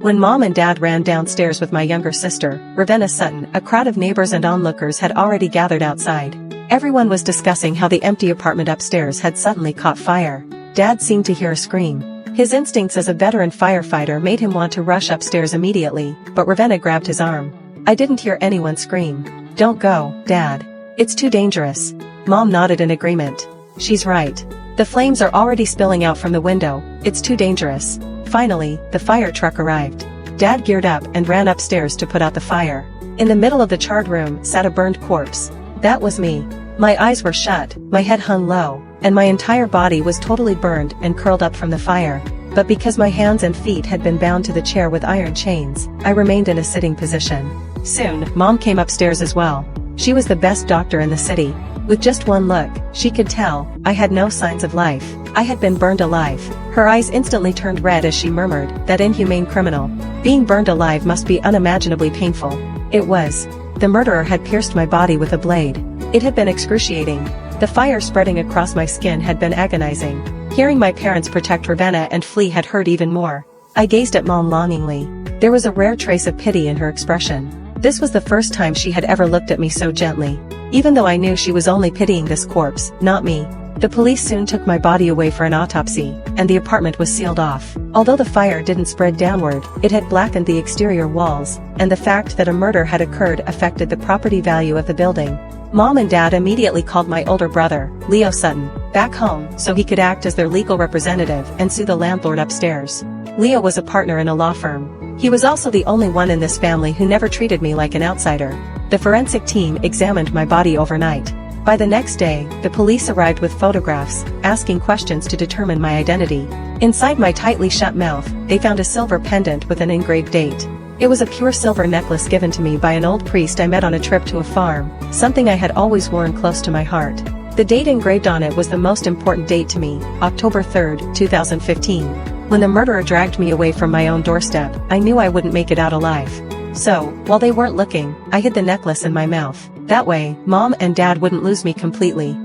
When Mom and Dad ran downstairs with my younger sister, Ravenna Sutton, a crowd of neighbors and onlookers had already gathered outside. Everyone was discussing how the empty apartment upstairs had suddenly caught fire. Dad seemed to hear a scream. His instincts as a veteran firefighter made him want to rush upstairs immediately, but Ravenna grabbed his arm. I didn't hear anyone scream. "Don't go, Dad. It's too dangerous." Mom nodded in agreement. "She's right. The flames are already spilling out from the window. It's too dangerous." Finally, the fire truck arrived. Dad geared up and ran upstairs to put out the fire. In the middle of the charred room sat a burned corpse. That was me. My eyes were shut, my head hung low, and my entire body was totally burned and curled up from the fire. But because my hands and feet had been bound to the chair with iron chains, I remained in a sitting position. Soon, Mom came upstairs as well. She was the best doctor in the city. With just one look, she could tell I had no signs of life. I had been burned alive. Her eyes instantly turned red as she murmured, "That inhumane criminal. Being burned alive must be unimaginably painful." It was. The murderer had pierced my body with a blade. It had been excruciating. The fire spreading across my skin had been agonizing. Hearing my parents protect Ravenna and flee had hurt even more. I gazed at Mom longingly. There was a rare trace of pity in her expression. This was the first time she had ever looked at me so gently. Even though I knew she was only pitying this corpse, not me. The police soon took my body away for an autopsy, and the apartment was sealed off. Although the fire didn't spread downward, it had blackened the exterior walls, and the fact that a murder had occurred affected the property value of the building. Mom and Dad immediately called my older brother, Leo Sutton, back home so he could act as their legal representative and sue the landlord upstairs. Leo was a partner in a law firm. He was also the only one in this family who never treated me like an outsider. The forensic team examined my body overnight. By the next day, the police arrived with photographs, asking questions to determine my identity. Inside my tightly shut mouth, they found a silver pendant with an engraved date. It was a pure silver necklace given to me by an old priest I met on a trip to a farm, something I had always worn close to my heart. The date engraved on it was the most important date to me, October 3, 2015. When the murderer dragged me away from my own doorstep, I knew I wouldn't make it out alive. So, while they weren't looking, I hid the necklace in my mouth. That way, Mom and Dad wouldn't lose me completely.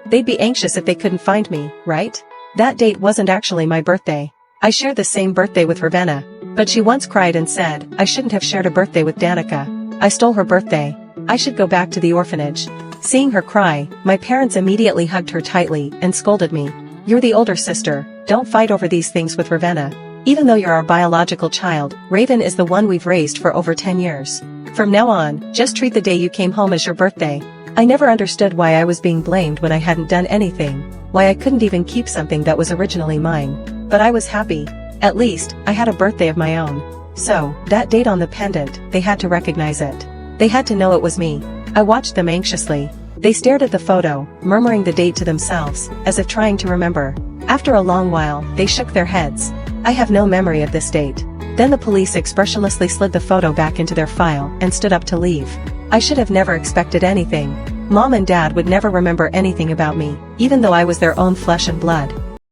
They'd be anxious if they couldn't find me, right? That date wasn't actually my birthday. I shared the same birthday with Ravenna, but she once cried and said, I shouldn't have shared a birthday with Danica. I stole her birthday. I should go back to the orphanage. Seeing her cry, my parents immediately hugged her tightly and scolded me. You're the older sister, don't fight over these things with Ravenna. Even though you're our biological child, Raven is the one we've raised for over 10 years. From now on, just treat the day you came home as your birthday. I never understood why I was being blamed when I hadn't done anything, why I couldn't even keep something that was originally mine. But I was happy. At least, I had a birthday of my own. So, that date on the pendant, they had to recognize it. They had to know it was me. I watched them anxiously. They stared at the photo, murmuring the date to themselves, as if trying to remember. After a long while, they shook their heads. I have no memory of this date. Then the police expressionlessly slid the photo back into their file and stood up to leave. I should have never expected anything. Mom and Dad would never remember anything about me, even though I was their own flesh and blood.